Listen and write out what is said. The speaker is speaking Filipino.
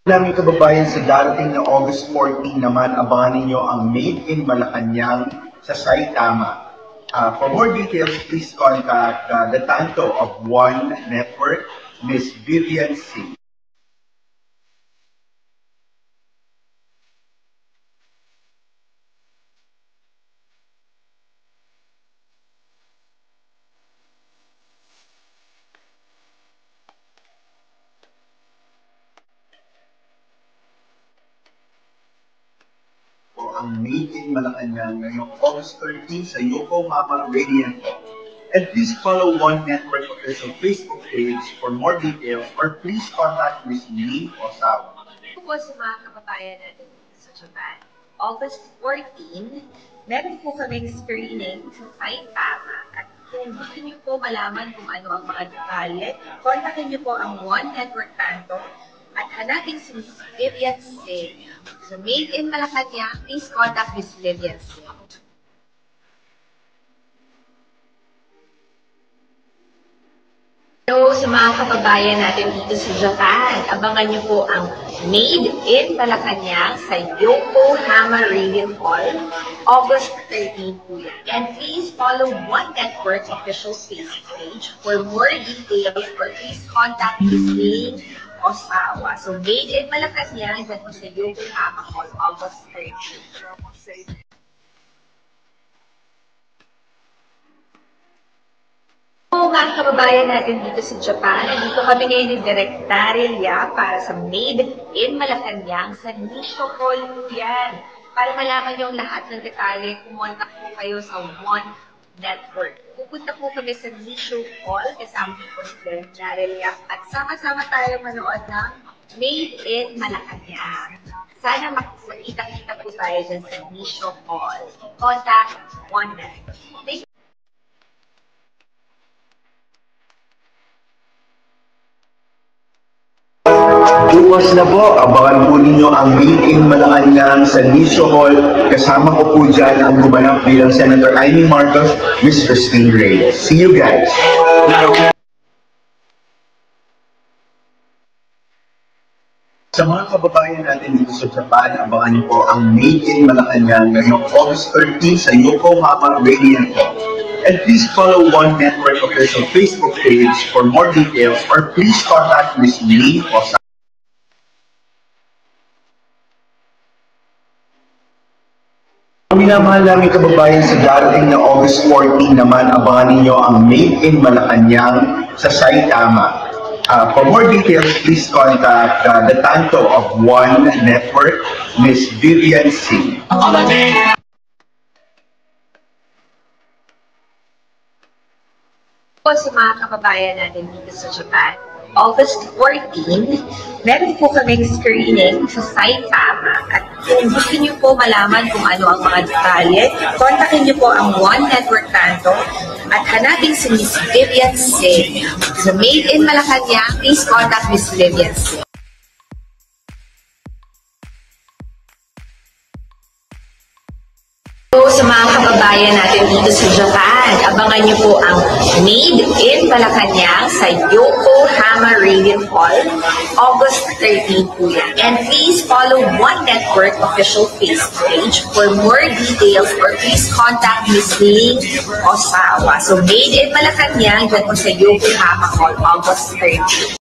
Naming kababayan sa darating na August 14 naman, abangan ninyo ang Made in Malacanang sa Saitama. For more details, please contact the Tanto of One Network, Miss Vivian C. Ang Made in Malacanang ngayong August 13 sa Yokohama Radiant Hall. And please follow One Network official Facebook page for more details or please contact Ms. Lee Osawa. Po sa mga kababayan natin sa Japan. August 14, meron po kaming screening sa Saitama. At kung gusto niyo po malaman kung ano ang mga detalye, kontakin niyo po ang One Network Tanto at hanapin si Ms. Vivian C. So, Made in Malacanang, please contact Ms. Vivian C. Hello sa mga kababayan natin dito sa Japan. Abangan niyo po ang Made in Malacanang sa Yokohama Radiant Hall, August 13 po yan. And please follow One Network official Facebook page for more details or please contact Ms. Lee Osawa. So Made in Malacanang dyan po sa Yokohama Hall, August 13. Mga kababayan natin dito sa Japan, nandito kami ngayon ni Direk Darelia para sa Made in Malacanang sa Nisho Hall po yan. Para malaman yung lahat ng detalye, kumontak po kayo sa One Network. Pupunta po kami sa Nisho Hall, kasama po si Direk Darelia, at sama-sama tayo manood ng Made in Malacanang. Sana makikita-kita po tayo dyan sa Nisho Hall. Contact One Network. Thank you. Bukas na po, abangan po ninyo ang Made in Malacanang sa Nisho Hall. Kasama ko po dyan ang gumanap bilang Senator Amy Marcos, Ms. Christine Reyes. See you guys! Sa mga kababayan natin dito sa Japan, abangan niyo po ang Made in Malacanang ngayong August 13 sa Yokohama Radiant Hall. And please follow One Network official Facebook page for more details or please contact Ms. Lee Osawa. Minamahal namin kababayan sa darating na August 14 naman, abangan ninyo ang Made in Malacanang sa Saitama. For more details, please contact the Tanto of One Network, Ms. Vivian C. Po sa mga kababayan natin dito sa Japan, August 14, meron po kaming screening sa Saitama. At kung gusto niyo po malaman kung ano ang mga detalye, kontakin niyo po ang One Network Tanto at hanapin si Ms. Vivian C. So Made in Malacanang, please contact Ms. Vivian C. Sa mga kababayan natin dito sa Japan, abangan niyo po ang Made in Malacanang sa Yokohama Radiant Hall, August 13 po yan. And please follow One Network official Facebook page for more details or please contact Ms. Lee Osawa. So Made in Malacanang dyan po sa Yokohama Hall, August 13.